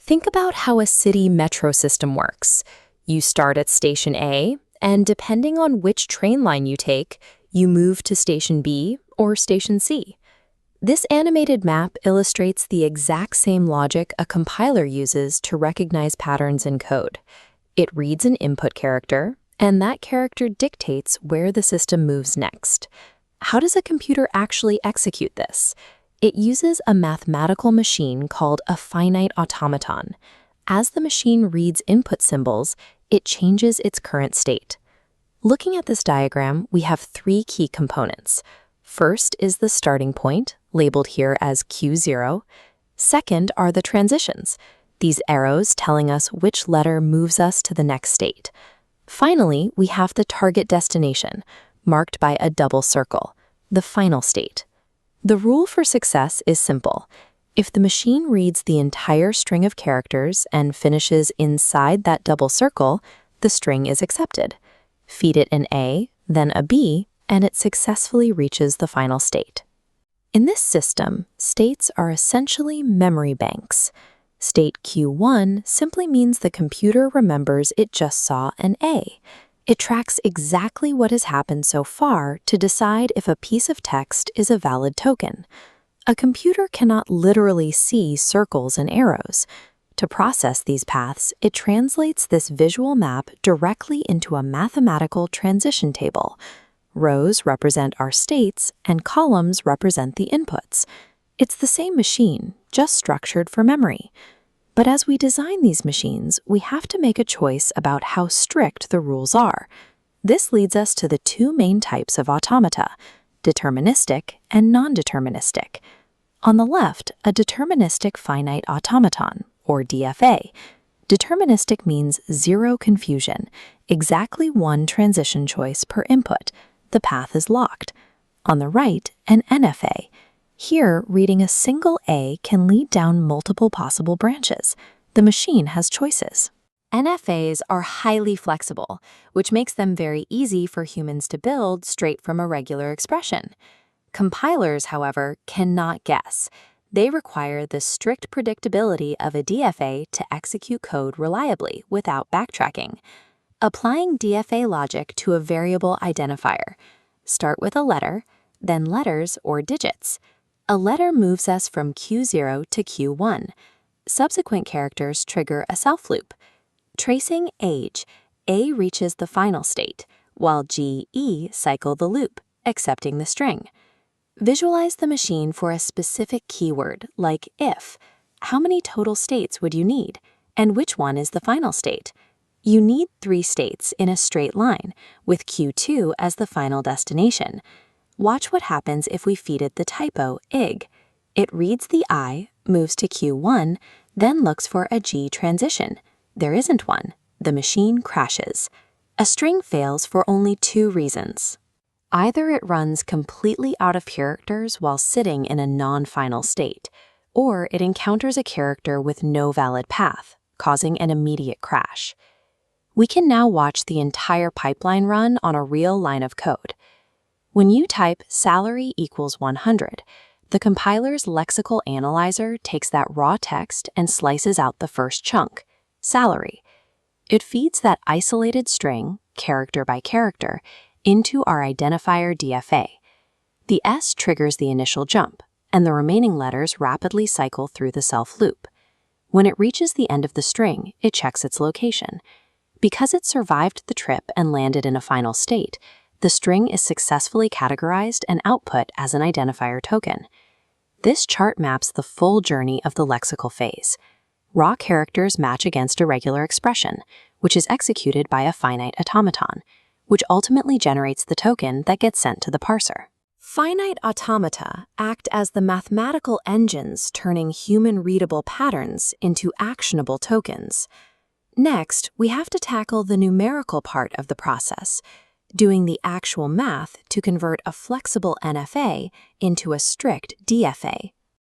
Think about how a city metro system works. You start at station A, and depending on which train line you take, you move to station B or station C. This animated map illustrates the exact same logic a compiler uses to recognize patterns in code. It reads an input character, and that character dictates where the system moves next. How does a computer actually execute this? It uses a mathematical machine called a finite automaton. As the machine reads input symbols, it changes its current state. Looking at this diagram, we have three key components. First is the starting point, labeled here as Q0. Second are the transitions, these arrows telling us which letter moves us to the next state. Finally, we have the target destination, marked by a double circle, the final state. The rule for success is simple. If the machine reads the entire string of characters and finishes inside that double circle, the string is accepted. Feed it an A, then a B, and it successfully reaches the final state. In this system, states are essentially memory banks. State Q1 simply means the computer remembers it just saw an A. It tracks exactly what has happened so far to decide if a piece of text is a valid token. A computer cannot literally see circles and arrows. To process these paths, it translates this visual map directly into a mathematical transition table. Rows represent our states, and columns represent the inputs. It's the same machine, just structured for memory. But as we design these machines, we have to make a choice about how strict the rules are. This leads us to the two main types of automata, deterministic and non-deterministic. On the left, a deterministic finite automaton, or DFA. Deterministic means zero confusion, exactly one transition choice per input. The path is locked. On the right, an NFA. Here, reading a single A can lead down multiple possible branches. The machine has choices. NFAs are highly flexible, which makes them very easy for humans to build straight from a regular expression. Compilers, however, cannot guess. They require the strict predictability of a DFA to execute code reliably without backtracking. Applying DFA logic to a variable identifier. Start with a letter, then letters or digits. A letter moves us from Q0 to Q1. Subsequent characters trigger a self-loop. Tracing age, A reaches the final state, while G, E cycle the loop, accepting the string. Visualize the machine for a specific keyword, like if. How many total states would you need? And which one is the final state? You need 3 states in a straight line, with Q2 as the final destination. Watch what happens if we feed it the typo ig. It reads the I, moves to Q1, then looks for a G transition. There isn't one. The machine crashes. A string fails for only 2 reasons. Either it runs completely out of characters while sitting in a non-final state, or it encounters a character with no valid path, causing an immediate crash. We can now watch the entire pipeline run on a real line of code. When you type salary equals 100, the compiler's Lexical Analyzer takes that raw text and slices out the first chunk, salary. It feeds that isolated string, character by character, into our identifier DFA. The S triggers the initial jump, and the remaining letters rapidly cycle through the self loop. When it reaches the end of the string, it checks its location. Because it survived the trip and landed in a final state, the string is successfully categorized and output as an identifier token. This chart maps the full journey of the lexical phase. Raw characters match against a regular expression, which is executed by a finite automaton, which ultimately generates the token that gets sent to the parser. Finite automata act as the mathematical engines turning human-readable patterns into actionable tokens. Next, we have to tackle the numerical part of the process, doing the actual math to convert a flexible NFA into a strict DFA.